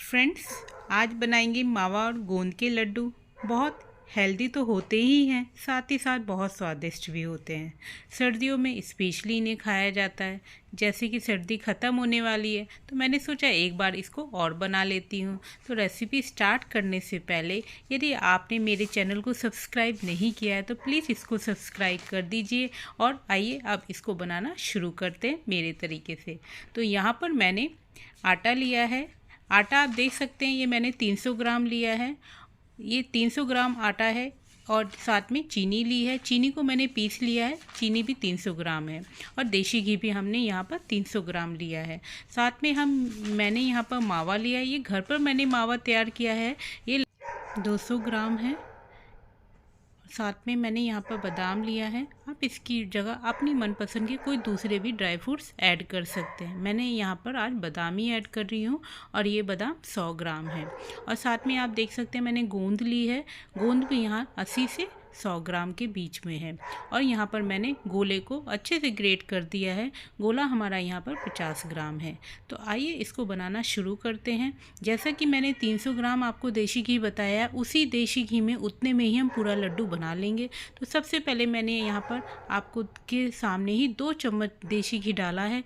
Friends, आज बनाएंगे मावा और गोंद के लड्डू। बहुत हेल्दी तो होते ही हैं, साथ ही साथ बहुत स्वादिष्ट भी होते हैं। सर्दियों में स्पेशली इन्हें खाया जाता है। जैसे कि सर्दी ख़त्म होने वाली है तो मैंने सोचा एक बार इसको और बना लेती हूँ। तो रेसिपी स्टार्ट करने से पहले यदि आपने मेरे चैनल को सब्सक्राइब नहीं किया है तो प्लीज़ इसको सब्सक्राइब कर दीजिए। और आइए अब इसको बनाना शुरू करते हैं मेरे तरीके से। तो यहाँ पर मैंने आटा लिया है। आटा आप देख सकते हैं, ये मैंने 300 ग्राम लिया है। ये 300 ग्राम आटा है और साथ में चीनी ली है। चीनी को मैंने पीस लिया है। चीनी भी 300 ग्राम है और देसी घी भी हमने यहाँ पर 300 ग्राम लिया है। साथ में मैंने यहाँ पर मावा लिया है। ये घर पर मैंने मावा तैयार किया है, ये 200 ग्राम है। साथ में मैंने यहाँ पर बादाम लिया है। आप इसकी जगह अपनी मनपसंद के कोई दूसरे भी ड्राई फ्रूट्स ऐड कर सकते हैं। मैंने यहाँ पर आज बादाम ही ऐड कर रही हूँ और ये बादाम 100 ग्राम है। और साथ में आप देख सकते हैं मैंने गोंद ली है। गोंद भी यहाँ 80 से 100 ग्राम के बीच में है। और यहाँ पर मैंने गोले को अच्छे से ग्रेट कर दिया है। गोला हमारा यहाँ पर 50 ग्राम है। तो आइए इसको बनाना शुरू करते हैं। जैसा कि मैंने 300 ग्राम आपको देसी घी बताया है, उसी देसी घी में उतने में ही हम पूरा लड्डू बना लेंगे। तो सबसे पहले मैंने यहाँ पर आपको के सामने ही 2 चम्मच देसी घी डाला है।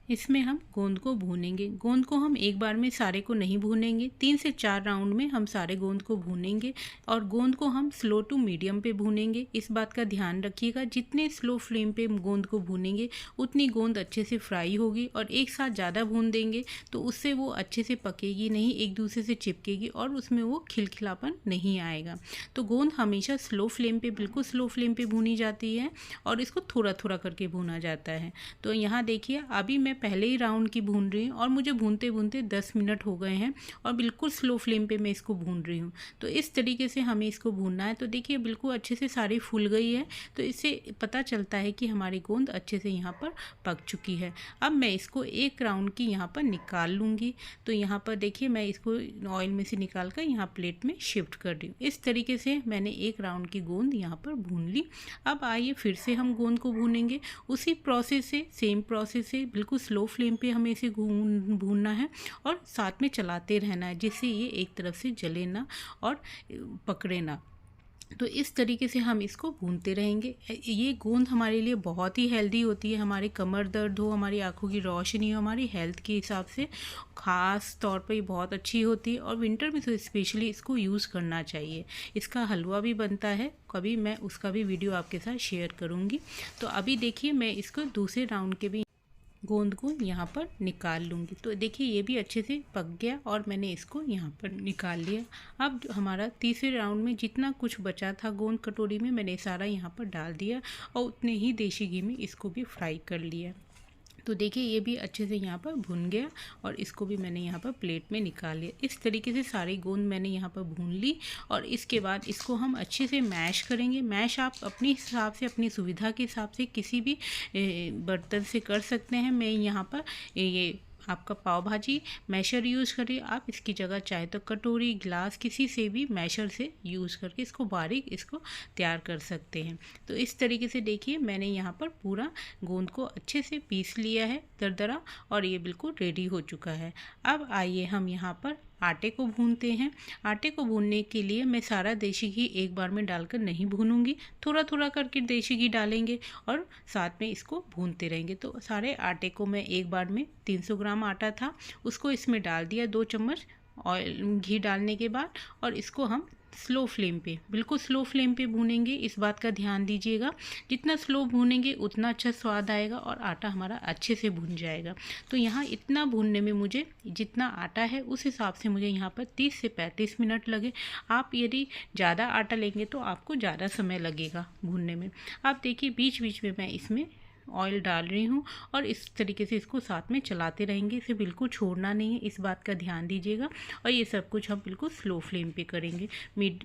इसमें हम गोंद को भूनेंगे। गोंद को हम एक बार में सारे को नहीं भूनेंगे, 3 से 4 राउंड में हम सारे गोंद को भूनेंगे। और गोंद को हम स्लो टू मीडियम पे भूनेंगे। इस बात का ध्यान रखिएगा, जितने स्लो फ्लेम पे गोंद को भूनेंगे उतनी गोंद अच्छे से फ्राई होगी। और एक साथ ज़्यादा भून देंगे तो उससे वो अच्छे से पकेगी नहीं, एक दूसरे से चिपकेगी और उसमें वो खिलखिलापन नहीं आएगा। तो गोंद हमेशा स्लो फ्लेम पे, बिल्कुल स्लो फ्लेम पे भूनी जाती है और इसको थोड़ा थोड़ा करके भूना जाता है। तो यहाँ देखिए, अभी मैं पहले ही राउंड की भून रही हूँ और मुझे भूनते भूनते 10 मिनट हो गए हैं और बिल्कुल स्लो फ्लेम पे मैं इसको भून रही हूँ। तो इस तरीके से हमें इसको भूनना है। तो देखिए बिल्कुल अच्छे से सारी फूल गई है। तो इससे पता चलता है कि हमारी गोंद अच्छे से यहाँ पर पक चुकी है। अब मैं इसको एक राउंड की यहाँ पर निकाल लूँगी। तो यहाँ पर देखिए मैं इसको ऑयल में से निकाल कर यहाँ प्लेट में शिफ्ट कर रही हूँ। इस तरीके से मैंने एक राउंड की गोंद यहाँ पर भून ली। अब आइए फिर से हम गोंद को भूनेंगे उसी प्रोसेस से, सेम प्रोसेस से। बिल्कुल स्लो फ्लेम पे हमें इसे भूनना है और साथ में चलाते रहना है, जिससे ये एक तरफ से जले ना और पकड़े ना। तो इस तरीके से हम इसको भूनते रहेंगे। ये गोंद हमारे लिए बहुत ही हेल्दी होती है। हमारे कमर दर्द हो, हमारी आंखों की रोशनी हो, हमारी हेल्थ के हिसाब से ख़ास तौर पे ये बहुत अच्छी होती है। और विंटर में तो स्पेशली इसको यूज़ करना चाहिए। इसका हलवा भी बनता है, कभी मैं उसका भी वीडियो आपके साथ शेयर करूँगी। तो अभी देखिए मैं इसको दूसरे राउंड के भी गोंद को यहाँ पर निकाल लूँगी। तो देखिए ये भी अच्छे से पक गया और मैंने इसको यहाँ पर निकाल लिया। अब हमारा तीसरे राउंड में जितना कुछ बचा था गोंद कटोरी में, मैंने सारा यहाँ पर डाल दिया और उतने ही देसी घी में इसको भी फ्राई कर लिया। तो देखिए ये भी अच्छे से यहाँ पर भुन गया और इसको भी मैंने यहाँ पर प्लेट में निकाल लिया। इस तरीके से सारी गोंद मैंने यहाँ पर भून ली और इसके बाद इसको हम अच्छे से मैश करेंगे। मैश आप अपने हिसाब से, अपनी सुविधा के हिसाब से किसी भी बर्तन से कर सकते हैं। मैं यहाँ पर ये आपका पाव भाजी मैशर यूज़ करिए। आप इसकी जगह चाहे तो कटोरी, गिलास, किसी से भी मैशर से यूज़ करके इसको बारीक इसको तैयार कर सकते हैं। तो इस तरीके से देखिए मैंने यहाँ पर पूरा गोंद को अच्छे से पीस लिया है दरदरा और ये बिल्कुल रेडी हो चुका है। अब आइए हम यहाँ पर आटे को भूनते हैं। आटे को भूनने के लिए मैं सारा देसी घी एक बार में डालकर नहीं भूनूंगी, थोड़ा थोड़ा करके देसी घी डालेंगे और साथ में इसको भूनते रहेंगे। तो सारे आटे को मैं एक बार में 300 ग्राम आटा था उसको इसमें डाल दिया 2 चम्मच ऑयल घी डालने के बाद। और इसको हम स्लो फ्लेम पे, बिल्कुल स्लो फ्लेम पे भूनेंगे। इस बात का ध्यान दीजिएगा, जितना स्लो भूनेंगे उतना अच्छा स्वाद आएगा और आटा हमारा अच्छे से भुन जाएगा। तो यहाँ इतना भूनने में मुझे, जितना आटा है उस हिसाब से मुझे यहाँ पर 30 से 35 मिनट लगे। आप यदि ज़्यादा आटा लेंगे तो आपको ज़्यादा समय लगेगा भूनने में। आप देखिए बीच बीच में मैं इसमें ऑयल डाल रही हूँ और इस तरीके से इसको साथ में चलाते रहेंगे। इसे बिल्कुल छोड़ना नहीं है, इस बात का ध्यान दीजिएगा। और ये सब कुछ हम बिल्कुल स्लो फ्लेम पे करेंगे।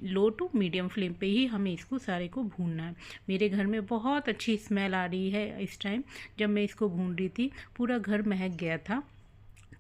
लो टू मीडियम फ्लेम पे ही हमें इसको सारे को भूनना है। मेरे घर में बहुत अच्छी स्मेल आ रही है इस टाइम, जब मैं इसको भून रही थी पूरा घर महक गया था।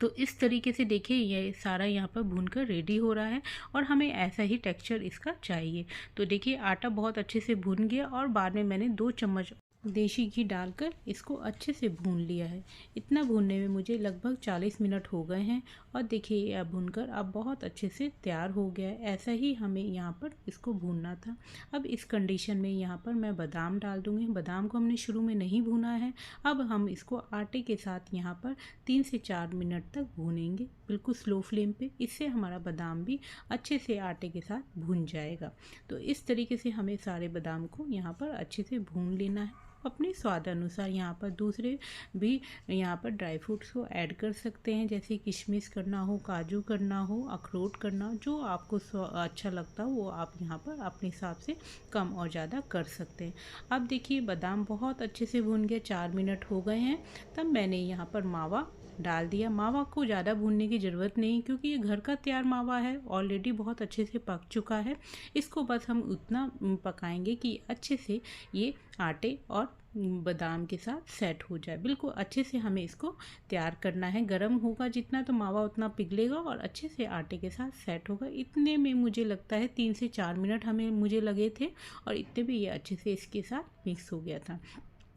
तो इस तरीके से देखिए ये सारा यहाँ पर भूनकर रेडी हो रहा है और हमें ऐसा ही टेक्सचर इसका चाहिए। तो देखिए आटा बहुत अच्छे से भून गया और बाद में मैंने 2 चम्मच देसी घी डालकर इसको अच्छे से भून लिया है। इतना भूनने में मुझे लगभग 40 मिनट हो गए हैं और देखिए ये अब भूनकर अब बहुत अच्छे से तैयार हो गया है। ऐसा ही हमें यहाँ पर इसको भूनना था। अब इस कंडीशन में यहाँ पर मैं बादाम डाल दूँगी। बादाम को हमने शुरू में नहीं भूना है। अब हम इसको आटे के साथ यहाँ पर 3 से 4 मिनट तक भूनेंगे, बिल्कुल स्लो फ्लेम पे। इससे हमारा बादाम भी अच्छे से आटे के साथ भून जाएगा। तो इस तरीके से हमें सारे बादाम को यहाँ पर अच्छे से भून लेना है। अपने स्वाद अनुसार यहाँ पर दूसरे भी यहाँ पर ड्राई फ्रूट्स को ऐड कर सकते हैं, जैसे किशमिश करना हो, काजू करना हो, अखरोट करना, जो आपको अच्छा लगता हो वो आप यहाँ पर अपने हिसाब से कम और ज़्यादा कर सकते हैं। अब देखिए बादाम बहुत अच्छे से भून गया, 4 मिनट हो गए हैं। तब मैंने यहाँ पर मावा डाल दिया। मावा को ज़्यादा भूनने की ज़रूरत नहीं, क्योंकि ये घर का तैयार मावा है, ऑलरेडी बहुत अच्छे से पक चुका है। इसको बस हम उतना पकाएंगे कि अच्छे से ये आटे और बादाम के साथ सेट हो जाए। बिल्कुल अच्छे से हमें इसको तैयार करना है। गर्म होगा जितना तो मावा उतना पिघलेगा और अच्छे से आटे के साथ सेट होगा। इतने में मुझे लगता है 3 से 4 मिनट मुझे लगे थे और इतने में ये अच्छे से इसके साथ मिक्स हो गया था।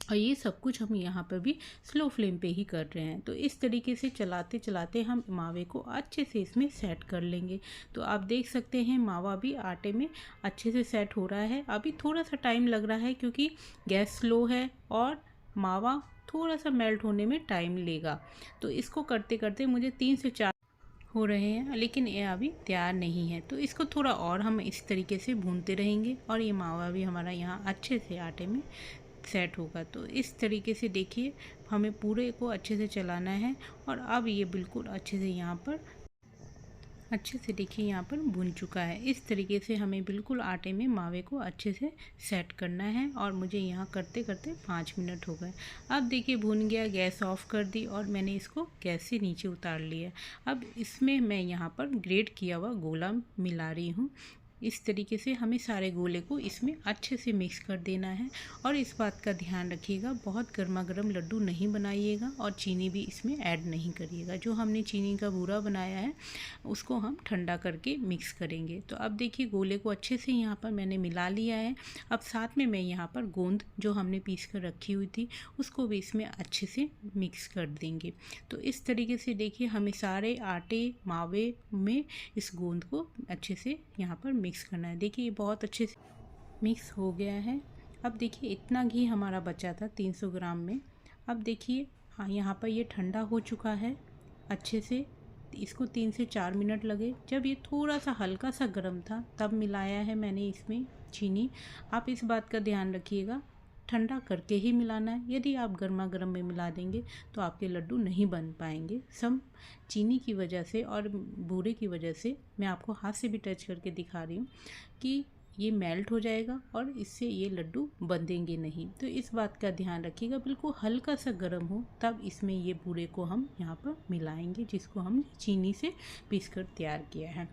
और ये सब कुछ हम यहाँ पर भी स्लो फ्लेम पे ही कर रहे हैं। तो इस तरीके से चलाते चलाते हम मावे को अच्छे से इसमें सेट कर लेंगे। तो आप देख सकते हैं मावा भी आटे में अच्छे से सेट हो रहा है। अभी थोड़ा सा टाइम लग रहा है क्योंकि गैस स्लो है और मावा थोड़ा सा मेल्ट होने में टाइम लेगा। तो इसको करते करते मुझे 3 से 4 हो रहे हैं, लेकिन ये अभी तैयार नहीं है। तो इसको थोड़ा और हम इस तरीके से भूनते रहेंगे और ये मावा भी हमारा यहाँ अच्छे से आटे में सेट होगा। तो इस तरीके से देखिए हमें पूरे को अच्छे से चलाना है और अब ये बिल्कुल अच्छे से यहाँ पर अच्छे से देखिए यहाँ पर भुन चुका है। इस तरीके से हमें बिल्कुल आटे में मावे को अच्छे से सेट करना है और मुझे यहाँ करते करते 5 मिनट हो गए। अब देखिए भुन गया, गैस ऑफ कर दी और मैंने इसको गैस से नीचे उतार लिया। अब इसमें मैं यहाँ पर ग्रेट किया हुआ गोला मिला रही हूँ। इस तरीके से हमें सारे गोले को इसमें अच्छे से मिक्स कर देना है और इस बात का ध्यान रखिएगा बहुत गर्मा गर्म लड्डू नहीं बनाइएगा और चीनी भी इसमें ऐड नहीं करिएगा। जो हमने चीनी का बूरा बनाया है उसको हम ठंडा करके मिक्स करेंगे। तो अब देखिए गोले को अच्छे से यहाँ पर मैंने मिला लिया है। अब साथ में मैं यहाँ पर गोंद जो हमने पीस कर रखी हुई थी उसको भी इसमें अच्छे से मिक्स कर देंगे। तो इस तरीके से देखिए हमें सारे आटे मावे में इस गोंद को अच्छे से यहाँ पर मिक्स करना है। देखिए ये बहुत अच्छे से मिक्स हो गया है। अब देखिए इतना घी हमारा बचा था 300 ग्राम में। अब देखिए हाँ यहाँ पर ये ठंडा हो चुका है अच्छे से। इसको 3 से 4 मिनट लगे। जब ये थोड़ा सा हल्का सा गर्म था तब मिलाया है मैंने इसमें चीनी। आप इस बात का ध्यान रखिएगा ठंडा करके ही मिलाना है। यदि आप गर्मा गर्म में मिला देंगे तो आपके लड्डू नहीं बन पाएंगे। सब चीनी की वजह से और बूरे की वजह से मैं आपको हाथ से भी टच करके दिखा रही हूँ कि ये मेल्ट हो जाएगा और इससे ये लड्डू बंधेंगे नहीं। तो इस बात का ध्यान रखिएगा बिल्कुल हल्का सा गर्म हो तब इसमें ये बूरे को हम यहाँ पर मिलाएंगे, जिसको हम चीनी से पीस कर तैयार किया है।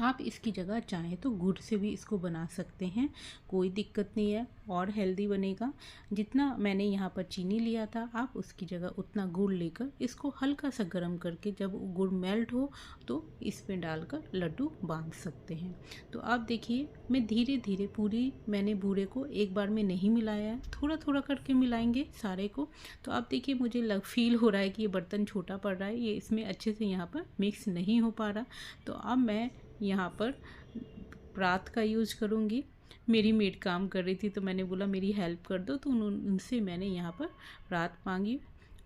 आप इसकी जगह चाहें तो गुड़ से भी इसको बना सकते हैं, कोई दिक्कत नहीं है और हेल्दी बनेगा। जितना मैंने यहाँ पर चीनी लिया था आप उसकी जगह उतना गुड़ लेकर इसको हल्का सा गर्म करके जब गुड़ मेल्ट हो तो इसमें डालकर लड्डू बांध सकते हैं। तो आप देखिए मैं धीरे धीरे मैंने बूरे को एक बार में नहीं मिलाया है, थोड़ा थोड़ा करके मिलाएंगे सारे को। तो आप देखिए मुझे फील हो रहा है कि ये बर्तन छोटा पड़ रहा है, ये इसमें अच्छे से यहाँ पर मिक्स नहीं हो पा रहा। तो अब मैं यहाँ पर परात का यूज़ करूँगी। मेरी मेड काम कर रही थी तो मैंने बोला मेरी हेल्प कर दो, तो उनसे मैंने यहाँ पर परात मांगी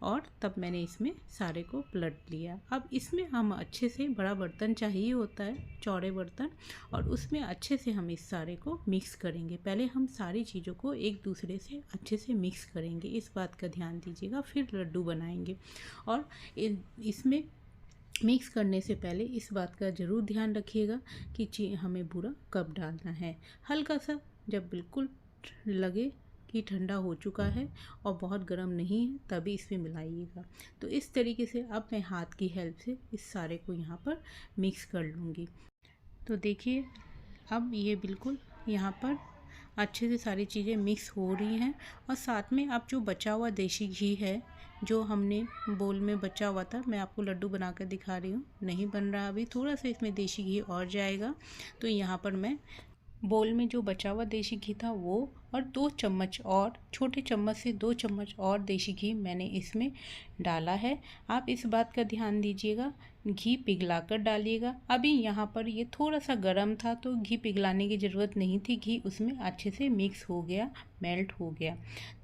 और तब मैंने इसमें सारे को पलट लिया। अब इसमें हम अच्छे से बड़ा बर्तन चाहिए होता है, चौड़े बर्तन, और उसमें अच्छे से हम इस सारे को मिक्स करेंगे। पहले हम सारी चीज़ों को एक दूसरे से अच्छे से मिक्स करेंगे, इस बात का ध्यान दीजिएगा, फिर लड्डू बनाएंगे। और इसमें मिक्स करने से पहले इस बात का ज़रूर ध्यान रखिएगा कि हमें बूरा कब डालना है। हल्का सा जब बिल्कुल लगे कि ठंडा हो चुका है और बहुत गर्म नहीं है तभी इसमें मिलाइएगा। तो इस तरीके से अब मैं हाथ की हेल्प से इस सारे को यहाँ पर मिक्स कर लूँगी। तो देखिए अब ये बिल्कुल यहाँ पर अच्छे से सारी चीज़ें मिक्स हो रही हैं और साथ में अब जो बचा हुआ देसी घी है जो हमने बोल में बचा हुआ था, मैं आपको लड्डू बना कर दिखा रही हूँ, नहीं बन रहा अभी, थोड़ा सा इसमें देसी घी और जाएगा। तो यहाँ पर मैं बोल में जो बचा हुआ देसी घी था वो, और 2 चम्मच और, छोटे चम्मच से 2 चम्मच और देसी घी मैंने इसमें डाला है। आप इस बात का ध्यान दीजिएगा, घी पिघला कर डालिएगा। अभी यहाँ पर ये थोड़ा सा गर्म था तो घी पिघलाने की ज़रूरत नहीं थी, घी उसमें अच्छे से मिक्स हो गया, मेल्ट हो गया।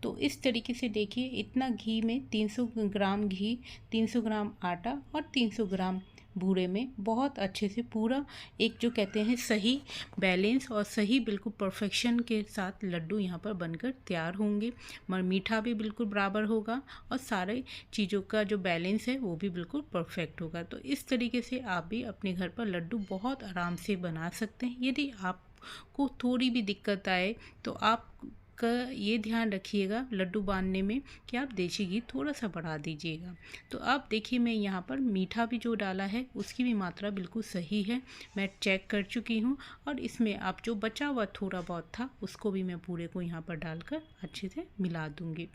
तो इस तरीके से देखिए, इतना घी में 300 ग्राम घी, 300 ग्राम आटा और 300 ग्राम बूरे में बहुत अच्छे से पूरा एक जो कहते हैं सही बैलेंस और सही बिल्कुल परफेक्शन के साथ लड्डू यहाँ पर बनकर तैयार होंगे। मगर मीठा भी बिल्कुल बराबर होगा और सारे चीज़ों का जो बैलेंस है वो भी बिल्कुल परफेक्ट होगा। तो इस तरीके से आप भी अपने घर पर लड्डू बहुत आराम से बना सकते हैं। यदि आपको थोड़ी भी दिक्कत आए तो आप का ये ध्यान रखिएगा लड्डू बांधने में कि आप देसी घी थोड़ा सा बढ़ा दीजिएगा। तो अब देखिए, मैं यहाँ पर मीठा भी जो डाला है उसकी भी मात्रा बिल्कुल सही है, मैं चेक कर चुकी हूँ। और इसमें आप जो बचा हुआ थोड़ा बहुत था उसको भी मैं पूरे को यहाँ पर डालकर अच्छे से मिला दूँगी।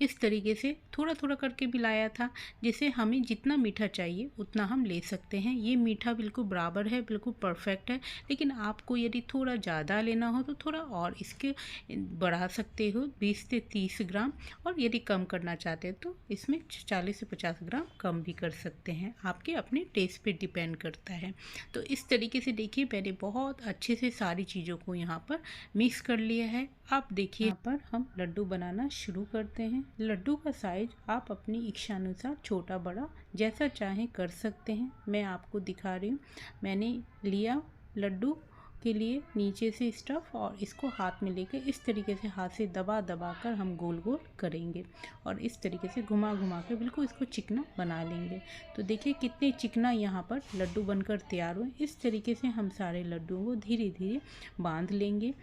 इस तरीके से थोड़ा थोड़ा करके मिलाया था, जिससे हमें जितना मीठा चाहिए उतना हम ले सकते हैं। ये मीठा बिल्कुल बराबर है, बिल्कुल परफेक्ट है। लेकिन आपको यदि थोड़ा ज़्यादा लेना हो तो थोड़ा और इसके बढ़ा सकते हो, 20 से 30 ग्राम। और यदि कम करना चाहते हैं तो इसमें 40 से 50 ग्राम कम भी कर सकते हैं, आपके अपने टेस्ट पे डिपेंड करता है। तो इस तरीके से देखिए, मैंने बहुत अच्छे से सारी चीज़ों को यहाँ पर मिक्स कर लिया है। आप देखिए, यहाँ पर हम लड्डू बनाना शुरू करते हैं। लड्डू का साइज आप अपनी इच्छा अनुसार छोटा बड़ा जैसा चाहें कर सकते हैं। मैं आपको दिखा रही हूँ, मैंने लिया लड्डू के लिए नीचे से स्टफ़ और इसको हाथ में लेके इस तरीके से हाथ से दबा दबा कर हम गोल गोल करेंगे और इस तरीके से घुमा घुमा कर बिल्कुल इसको चिकना बना लेंगे। तो देखिए कितने चिकना यहाँ पर लड्डू बनकर तैयार हुए। इस तरीके से हम सारे लड्डुओं को धीरे धीरे बांध लेंगे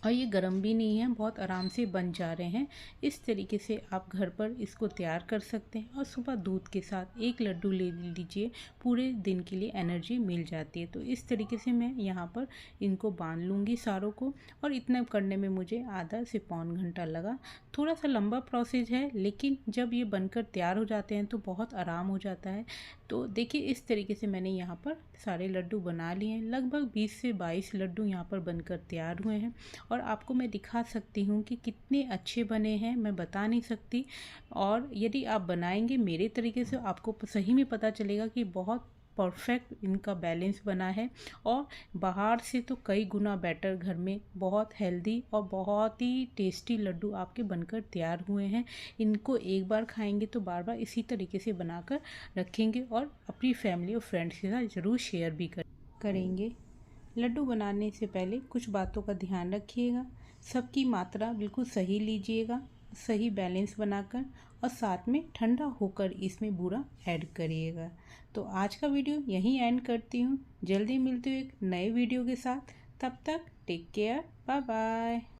और ये गर्म भी नहीं है, बहुत आराम से बन जा रहे हैं। इस तरीके से आप घर पर इसको तैयार कर सकते हैं और सुबह दूध के साथ एक लड्डू ले लीजिए, पूरे दिन के लिए एनर्जी मिल जाती है। तो इस तरीके से मैं यहाँ पर इनको बांध लूँगी सारों को, और इतना करने में मुझे आधा से पौन घंटा लगा। थोड़ा सा लंबा प्रोसेस है, लेकिन जब ये बनकर तैयार हो जाते हैं तो बहुत आराम हो जाता है। तो देखिए, इस तरीके से मैंने यहाँ पर सारे लड्डू बना लिए हैं। लगभग 20 से 22 लड्डू यहाँ पर बनकर तैयार हुए हैं और आपको मैं दिखा सकती हूँ कि कितने अच्छे बने हैं, मैं बता नहीं सकती। और यदि आप बनाएंगे मेरे तरीके से आपको सही में पता चलेगा कि बहुत परफेक्ट इनका बैलेंस बना है और बाहर से तो कई गुना बेटर घर में बहुत हेल्दी और बहुत ही टेस्टी लड्डू आपके बनकर तैयार हुए हैं। इनको एक बार खाएंगे तो बार बार इसी तरीके से बनाकर रखेंगे और अपनी फैमिली और फ्रेंड्स के साथ ज़रूर शेयर भी करेंगे। लड्डू बनाने से पहले कुछ बातों का ध्यान रखिएगा, सबकी मात्रा बिल्कुल सही लीजिएगा, सही बैलेंस बनाकर, और साथ में ठंडा होकर इसमें बूरा ऐड करिएगा। तो आज का वीडियो यहीं एंड करती हूँ, जल्दी मिलती हूँ एक नए वीडियो के साथ। तब तक टेक केयर, बाय बाय।